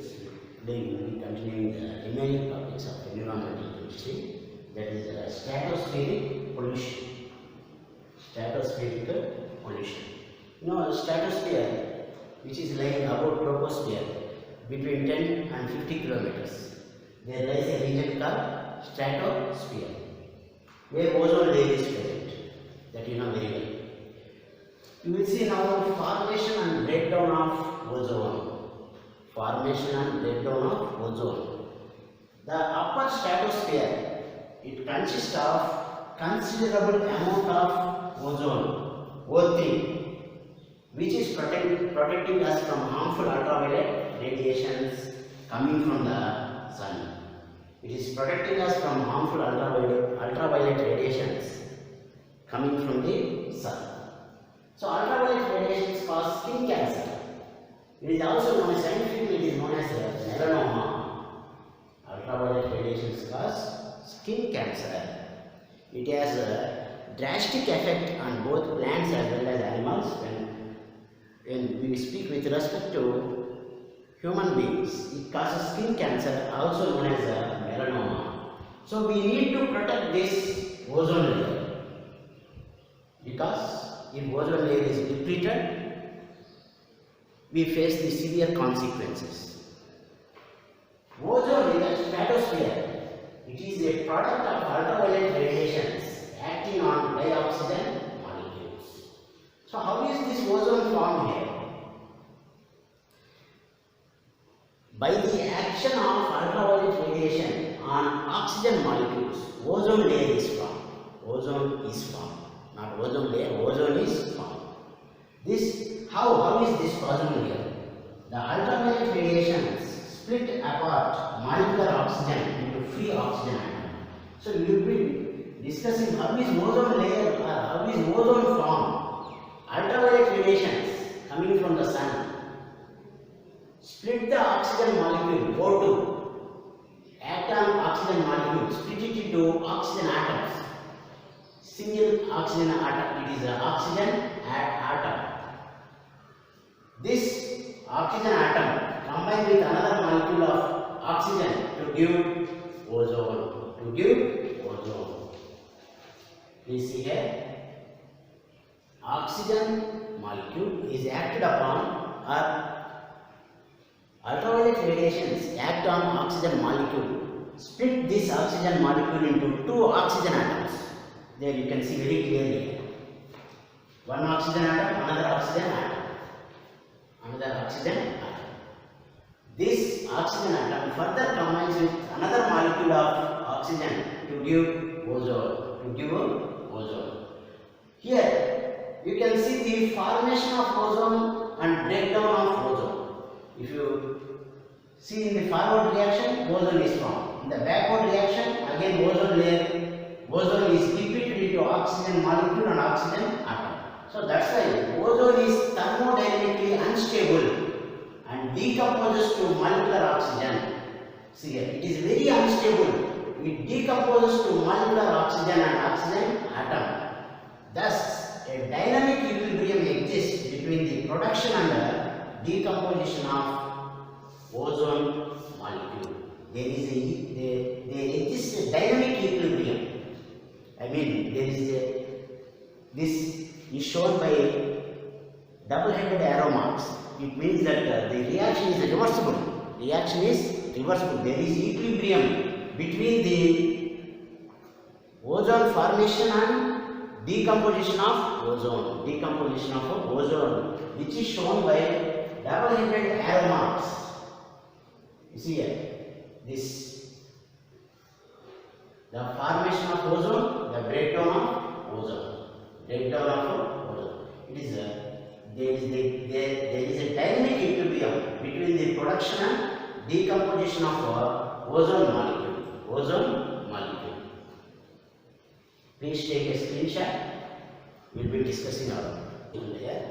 today we will be continuing the remaining topics of environmental chemistry, that is stratospheric pollution. Stratospheric pollution. You know, stratosphere, which is lying above troposphere between 10 and 50 kilometers, there lies a region called stratosphere, where ozone layer is present. That you know very well. You will see now formation and breakdown of ozone. Formation and breakdown of ozone. The upper stratosphere, it consists of considerable amount of ozone, O3, which is protecting us from harmful ultraviolet radiations coming from the sun. It is protecting us from harmful ultraviolet radiations coming from the sun. So ultraviolet radiations cause skin cancer. It is also known as, scientifically it is known as melanoma. Ultraviolet radiations cause skin cancer. It has a drastic effect on both plants as well as animals when we speak with respect to human beings. It causes skin cancer, also known as melanoma. So we need to protect this ozone layer, because if ozone layer is depleted, we face the severe consequences. Ozone in the stratosphere, it is a product of ultraviolet radiations acting on dioxide molecules. So how is this ozone formed here? By the action of ultraviolet radiation on oxygen molecules, ozone layer is formed. Ozone is formed. Not ozone layer, ozone is formed. How is this possible here? The ultraviolet radiations split apart molecular oxygen into free oxygen atom. So we will be discussing how is ozone layer or how is ozone formed. Ultraviolet radiations coming from the sun split the oxygen molecule O2, act on oxygen molecule, split it into oxygen atoms. Single oxygen atom, it is an oxygen atom. This oxygen atom combined with another molecule of oxygen to give ozone. Please see here. Oxygen molecule is acted upon, or ultraviolet radiations act on oxygen molecule. Split this oxygen molecule into two oxygen atoms. There you can see very clearly. One oxygen atom, another oxygen atom. This oxygen atom further combines with another molecule of oxygen to give ozone. Here you can see the formation of ozone and breakdown of ozone. If you see in the forward reaction, ozone is formed. In the backward reaction, again ozone is depleted into oxygen molecule and oxygen atom. So that's why ozone is thermodynamically unstable and decomposes to molecular oxygen. See here, it is very unstable. It decomposes to molecular oxygen and oxygen atom. Thus, a dynamic equilibrium exists between the production and decomposition of ozone molecule. There exists a dynamic equilibrium. This is shown by double-headed arrow marks. It means that the reaction is reversible. There is equilibrium between the ozone formation and decomposition of ozone. Which is shown by double-headed arrow marks. You see here, the formation of ozone, the breakdown of ozone. It is there is a dynamic equilibrium between the production and decomposition of ozone molecule. Please take a screenshot. We will be discussing our ozone layer.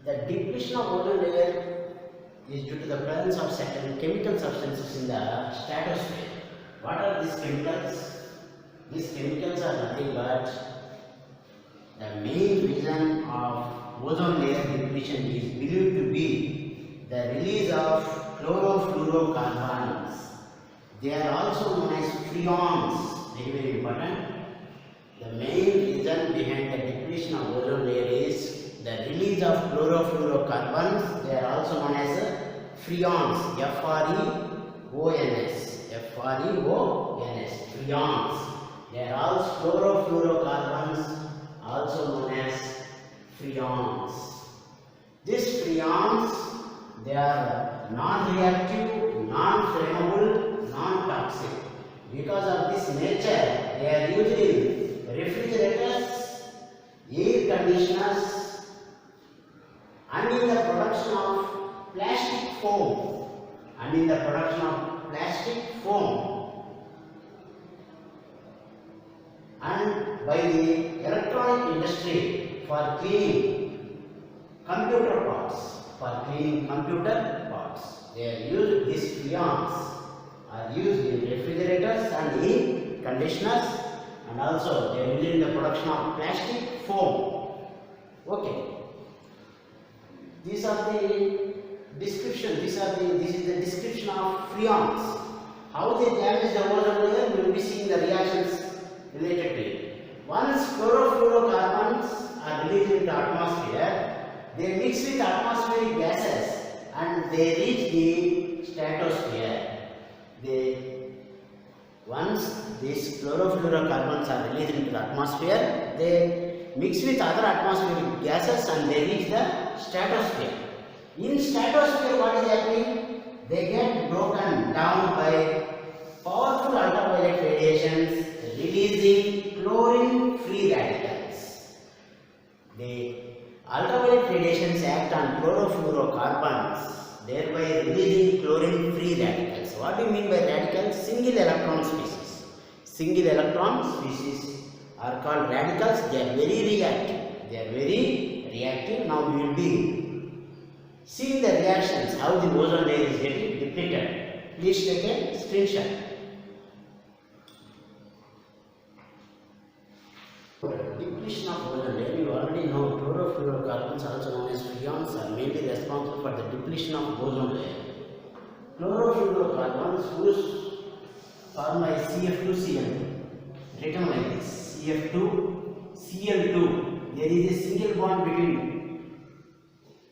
The depletion of ozone layer is due to the presence of certain chemical substances in the stratosphere. What are these chemicals? These chemicals are nothing but the main reason of ozone layer depletion is believed to be the release of chlorofluorocarbons. They are also known as freons. Very, very important. The main reason behind the depletion of ozone layer is the release of chlorofluorocarbons. They are also known as freons. F-R-E-O-N-S. F-R-E-O-N-S. Freons. They are all chlorofluorocarbons, also known as freons. These freons, they are non-reactive, non-flammable, non-toxic. Because of this nature, they are used in refrigerators, air conditioners, and in the production of plastic foam. And by the electronic industry for cleaning computer parts. They are used, these freons are used in refrigerators and in conditioners, and also they are used in the production of plastic foam. Okay. These are the description. This is the description of freons. How they damage the ozone layer, we will be seeing the reactions related to it. Once chlorofluorocarbons are released into the atmosphere, they mix with atmospheric gases and they reach the stratosphere. Once these chlorofluorocarbons are released into the atmosphere, they mix with other atmospheric gases and they reach the stratosphere. In stratosphere, what is happening? They get broken down by powerful ultraviolet radiations releasing chlorine-free radicals. The ultraviolet radiations act on chlorofluorocarbons, thereby releasing chlorine-free radicals. What do you mean by radicals? Single electron species. Single electron species are called radicals. They are very reactive. Now we will be seeing the reactions, how the ozone layer is getting depleted. Please take a screenshot. Depletion of ozone layer, you already know chlorofluorocarbons, also known as freons, are mainly responsible for the depletion of ozone layer. Chlorofluorocarbons whose form is CF2Cl, written like this, CF2Cl2. There is a single bond between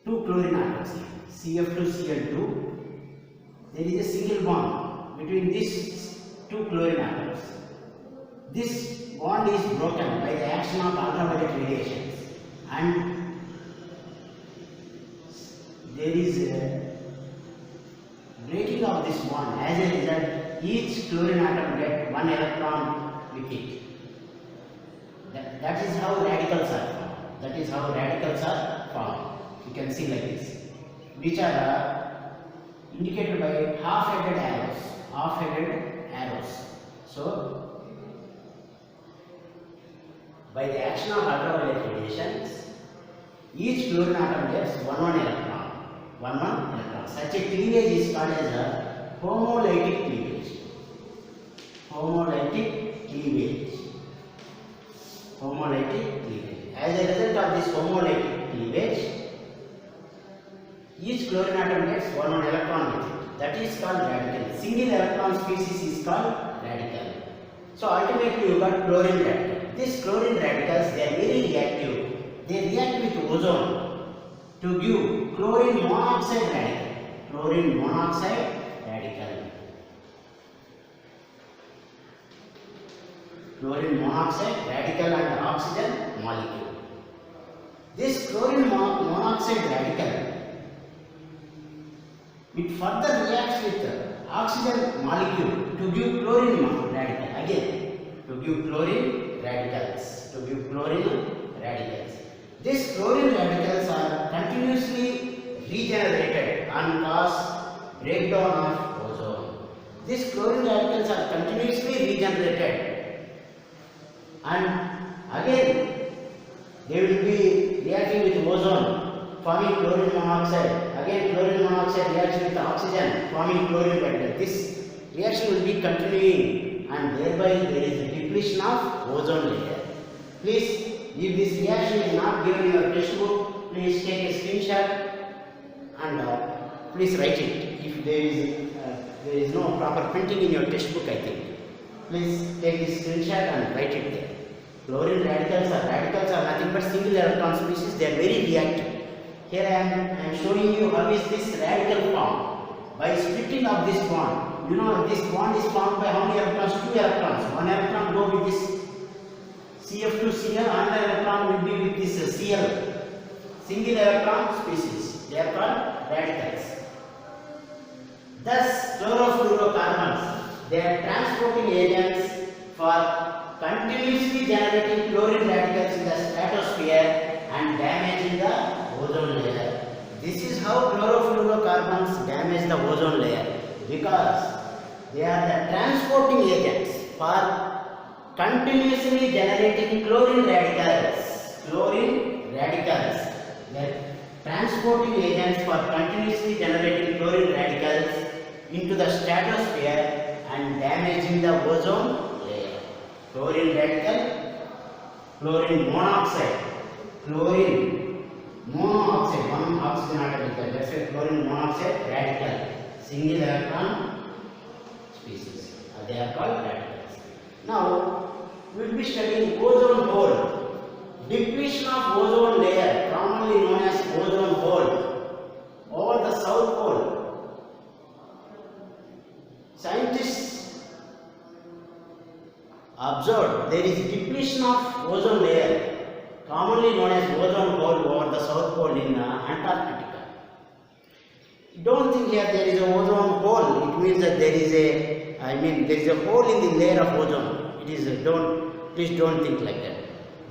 two chlorine atoms, CF2Cl2. There is a single bond between these two chlorine atoms. This bond is broken by the action of ultraviolet radiations, and there is a breaking of this bond. As a result, each chlorine atom gets one electron with it. That is how radicals are formed. You can see like this, which are indicated by half-headed arrows. So, by the action of ultraviolet radiations, each fluorine atom gets one electron. Such a cleavage is called as a homolytic cleavage. As a result of this homolytic cleavage, each chlorine atom gets one electron with it. That is called radical. Single electron species is called radical. So ultimately you got chlorine radical. These chlorine radicals, they are very reactive. They react with ozone to give chlorine monoxide radical. Chlorine monoxide radical and oxygen molecule. This chlorine monoxide radical, it further reacts with oxygen molecule to give chlorine radical. Again, to give chlorine radicals. These chlorine radicals are continuously regenerated and cause breakdown of ozone. These chlorine radicals are continuously regenerated, and again they will be reacting with ozone, forming chlorine monoxide. Again chlorine monoxide reacts with oxygen, forming chlorine radical. This reaction will be continuing, and thereby there is a depletion of ozone layer. Please, if this reaction is not given in your textbook, please take a screenshot and please write it. If there is no proper printing in your textbook, I think. Please take this screenshot and write it there. Chlorine radicals are nothing but single electron species. They are very reactive. Here I am showing you how is this radical formed. By splitting of this bond. You know this bond is formed by how many electrons? 2 electrons. One electron go with this CF2Cl, another electron will be with this Cl. Single electron species. They are called radicals. Thus, chlorofluorocarbons, they are transporting agents for continuously generating chlorine radicals in the stratosphere and damaging the ozone layer. This is how chlorofluorocarbons damage the ozone layer, because they are the transporting agents for continuously generating chlorine radicals. Chlorine radicals. They are transporting agents for continuously generating chlorine radicals into the stratosphere and damaging the ozone layer. Chlorine radical, chlorine monoxide, chlorine monoxide, one oxygen atom, that's why chlorine monoxide radical, single electron species. They are called radicals. Now, we will be studying ozone hole. Depletion of ozone layer, commonly known as ozone hole, over the south pole. Scientists observed there is depletion of ozone layer, commonly known as ozone hole, over the south pole in Antarctica. Don't think here there is a ozone hole. It means that there is there is a hole in the layer of ozone. Please don't think like that.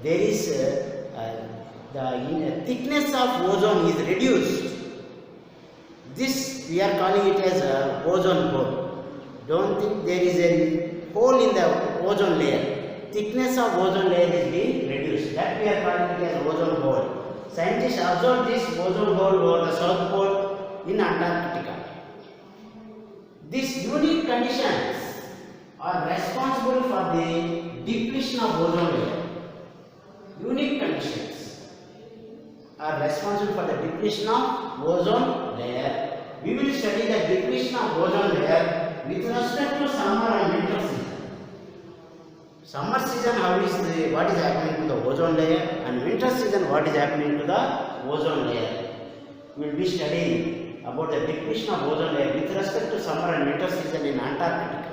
There is the thickness of ozone is reduced. This we are calling it as a ozone hole. Don't think there is a hole in the ozone layer. Thickness of ozone layer is being reduced. That we are calling it as ozone hole. Scientists observed this ozone hole over the south pole in Antarctica. These unique conditions are responsible for the depletion of ozone layer. Unique conditions are responsible for the depletion of ozone layer. We will study the depletion of ozone layer with respect to summer and winter season. Summer season, what is happening to the ozone layer, and winter season, what is happening to the ozone layer. We will be studying about the depletion of ozone layer with respect to summer and winter season in Antarctica.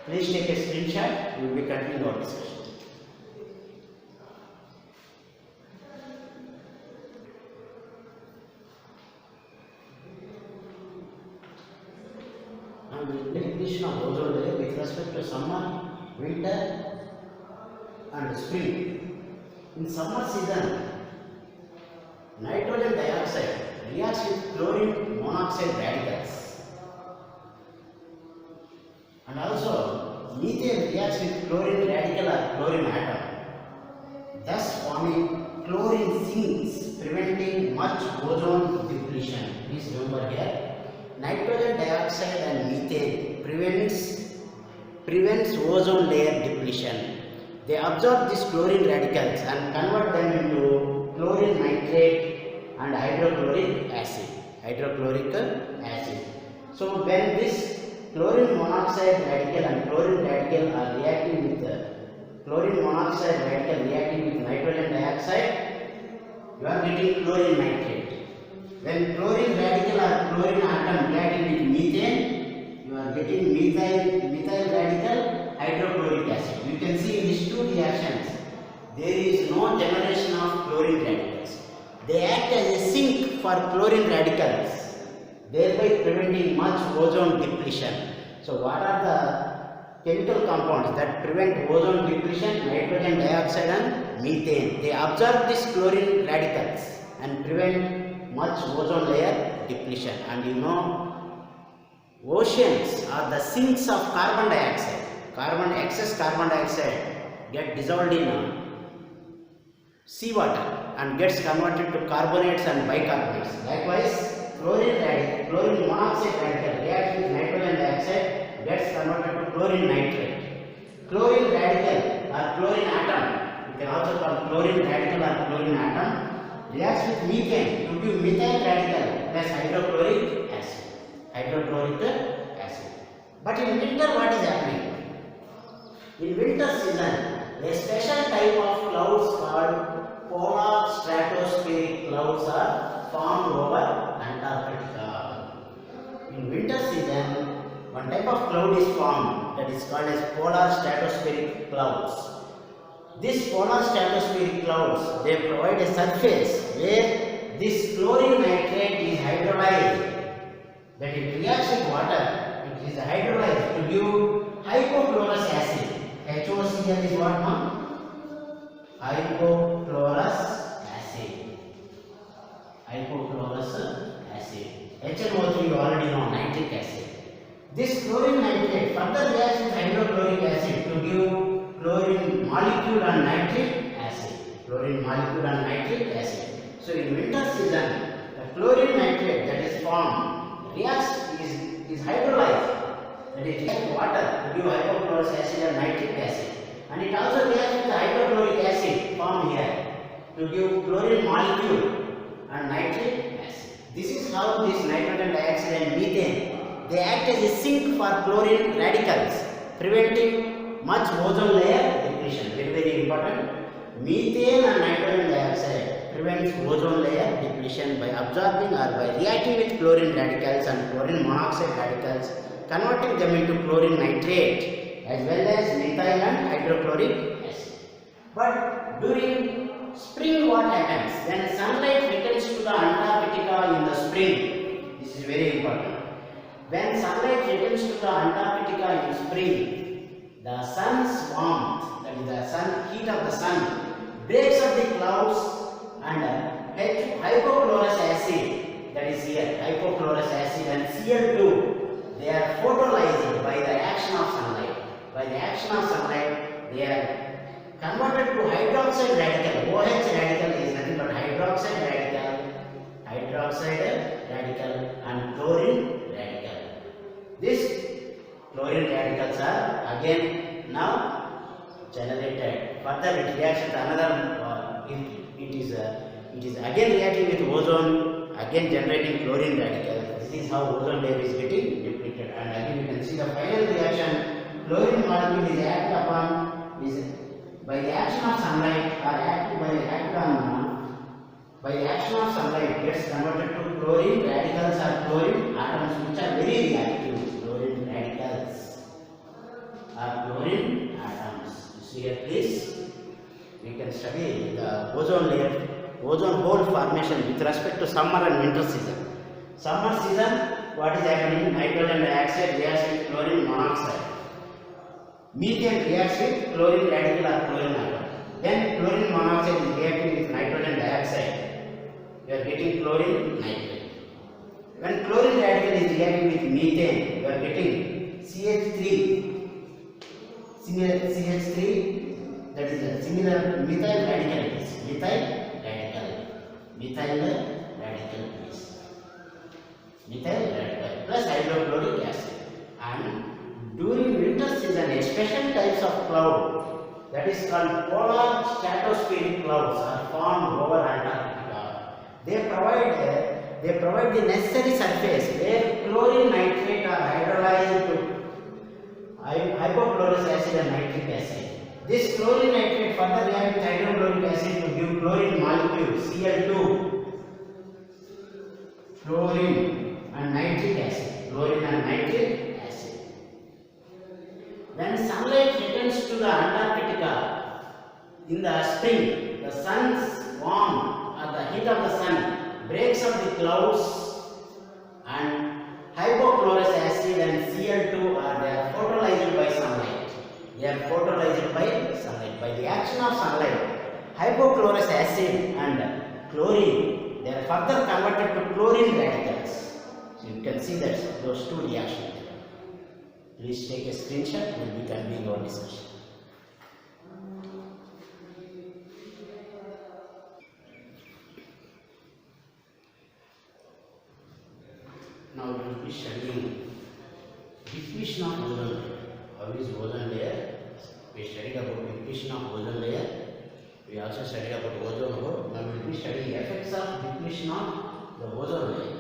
Please take a screenshot. We will be continuing our discussion. Depletion of ozone layer with respect to summer, winter and spring. In summer season, nitrogen dioxide reacts with chlorine monoxide radicals, and also methane reacts with chlorine radical or chlorine atom, thus forming chlorine sinks, preventing much ozone depletion. Please remember here, nitrogen dioxide and methane prevents ozone layer depletion. They absorb these chlorine radicals and convert them into chlorine nitrate and hydrochloric acid. So when this chlorine monoxide radical and chlorine radical are reacting with chlorine monoxide radical reacting with nitrogen dioxide, you are getting chlorine nitrate. When chlorine radical or chlorine atom reacting with methane, you are getting methyl radical hydrochloric acid. You can see in these two reactions, there is no generation of chlorine radicals. They act as a sink for chlorine radicals, thereby preventing much ozone depletion. So what are the chemical compounds that prevent ozone depletion? Nitrogen dioxide and methane. They absorb these chlorine radicals and prevent much ozone layer depletion. And you know, oceans are the sinks of carbon dioxide. Excess carbon dioxide get dissolved in seawater and gets converted to carbonates and bicarbonates. Likewise, chlorine monoxide radical reacts with nitrogen dioxide, gets converted to chlorine nitrate. Chlorine radical or chlorine atom, you can also call chlorine radical or chlorine atom, reacts with methane to give methyl radical plus hydrochloric acid. Hydrochloric acid. But in winter, what is happening? In winter season, a special type of clouds called polar stratospheric clouds are formed over Antarctica. In winter season, one type of cloud is formed that is called as polar stratospheric clouds. These polar stratospheric clouds, they provide a surface where this chlorine nitrate is hydrolyzed. That it reacts with water, it is hydrolyzed to give hypochlorous acid. HOCl is what now? Hypochlorous acid. Hypochlorous acid. HNO3 you already know, nitric acid. This chlorine nitrate further reacts with hydrochloric acid to give chlorine molecule and nitric acid. Chlorine molecule and nitric acid. So in winter season, the chlorine nitrate that is formed reacts is hydrolyzed. That is reacts with water to give hypochlorous acid and nitric acid. And it also reacts with the hydrochloric acid formed here to give chlorine molecule and nitric acid. This is how this nitrogen dioxide and methane, they act as a sink for chlorine radicals, preventing much ozone layer depletion. Very, very important. Methane and nitrogen dioxide prevents ozone layer depletion by absorbing or by reacting with chlorine radicals and chlorine monoxide radicals, converting them into chlorine nitrate as well as methyl and hydrochloric acid. But during spring what happens? When sunlight returns to the Antarctica in the spring, this is very important. When sunlight returns to the Antarctica in spring, the sun's warmth, that is the heat of the sun, breaks up the clouds and hypochlorous acid, that is here, hypochlorous acid and Cl2, they are photolyzed by the action of sunlight. By the action of sunlight, they are converted to hydroxide radical. OH radical is nothing but hydroxide radical and chlorine radical. These chlorine radicals are again now generated. Further it reacts with another, it is again reacting with ozone, again generating chlorine radical. This is how ozone layer is getting depleted. And again you can see the final reaction. Chlorine molecule is acted upon by the action of sunlight or acted by the action of sunlight gets converted to chlorine radicals or chlorine atoms which are very reactive. Chlorine radicals or chlorine atoms. You see here please, we can study the ozone layer, ozone hole formation with respect to summer and winter season. Summer season, what is happening? Nitrogen dioxide reacts with chlorine monoxide. Methane reacts with chlorine radical or chlorine atom. Then chlorine monoxide is reacting with nitrogen dioxide. We are getting chlorine nitrate. When chlorine radical is reacting with methane, we are getting CH3. CH3, that is a similar methyl radical it is. Methyl radical plus hydrochloric acid. And during winter season, a special types of cloud that is called polar stratospheric clouds are formed over Antarctica. They provide the necessary surface where chlorine nitrate are hydrolyzed to hypochlorous acid and nitric acid. This chlorine nitrate further reacts with hydrochloric acid to give chlorine molecule Cl2. Chlorine and nitric acid. When sunlight returns to the Antarctica in the spring, the sun's warmth or the heat of the sun breaks up the clouds and hypochlorous acid and Cl2 they are photolyzed by sunlight. By the action of sunlight, hypochlorous acid and chlorine, they are further converted to chlorine radicals. So you can see that those two reactions. Please take a screenshot when we continue our discussion. Now we will be studying depletion of ozone layer. How is ozone layer? We studied about depletion of ozone layer. We also studied about ozone hole. Now we will be studying effects of depletion of the ozone layer.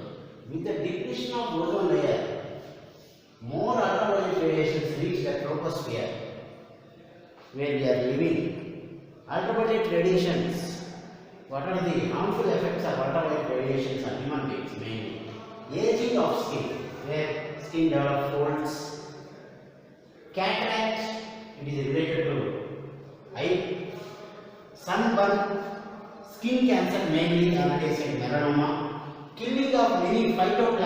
With the depletion of ozone layer, more ultraviolet radiations reach the troposphere where we are living. Ultraviolet radiations, what are the harmful effects of ultraviolet radiations on human beings mainly? Aging of skin, where skin develops folds. Cataract, it is related to eye. Sunburn, skin cancer mainly nowadays and melanoma. Killing of many microscopic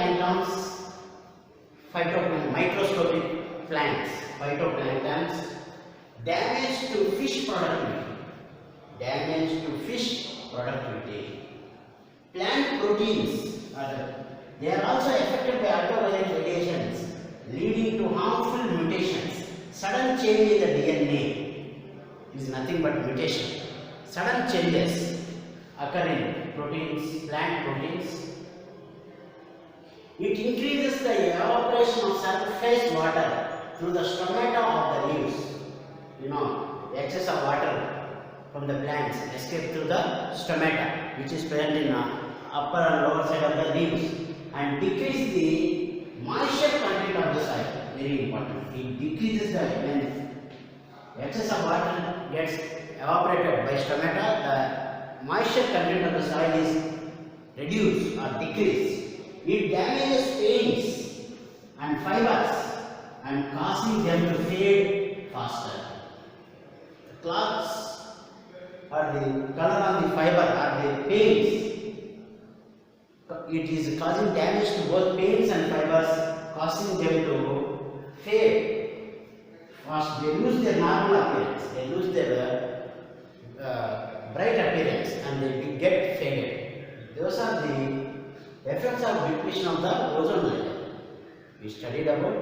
plants, phytoplanktons. Damage to fish productivity. Plant proteins, they are also affected by ultraviolet radiations, leading to harmful mutations. Sudden change in the DNA is nothing but mutation. Sudden changes occur in proteins, plant proteins. It increases the evaporation of surface water through the stomata of the leaves. Excess of water from the plants escape through the stomata, which is present in upper and lower side of the leaves, and decrease the moisture content of the soil. Very important. It decreases when excess of water gets evaporated by stomata, the moisture content of the soil is reduced or decreased. It damages paints and fibers and causing them to fade faster. The clots or the color on the fiber or the paints, it is causing damage to both paints and fibers, causing them to fade fast. They lose their normal appearance, they lose their bright appearance, and they get faded. Those are the effects of depletion of the ozone layer. We studied about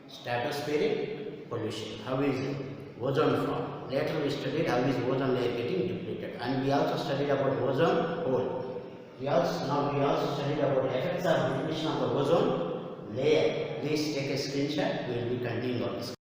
stratospheric pollution. How is ozone formed? Later we studied how is ozone layer getting depleted, and we also studied about ozone hole. We also studied about effects of depletion of the ozone layer. Please take a screenshot. We will be continuing on this.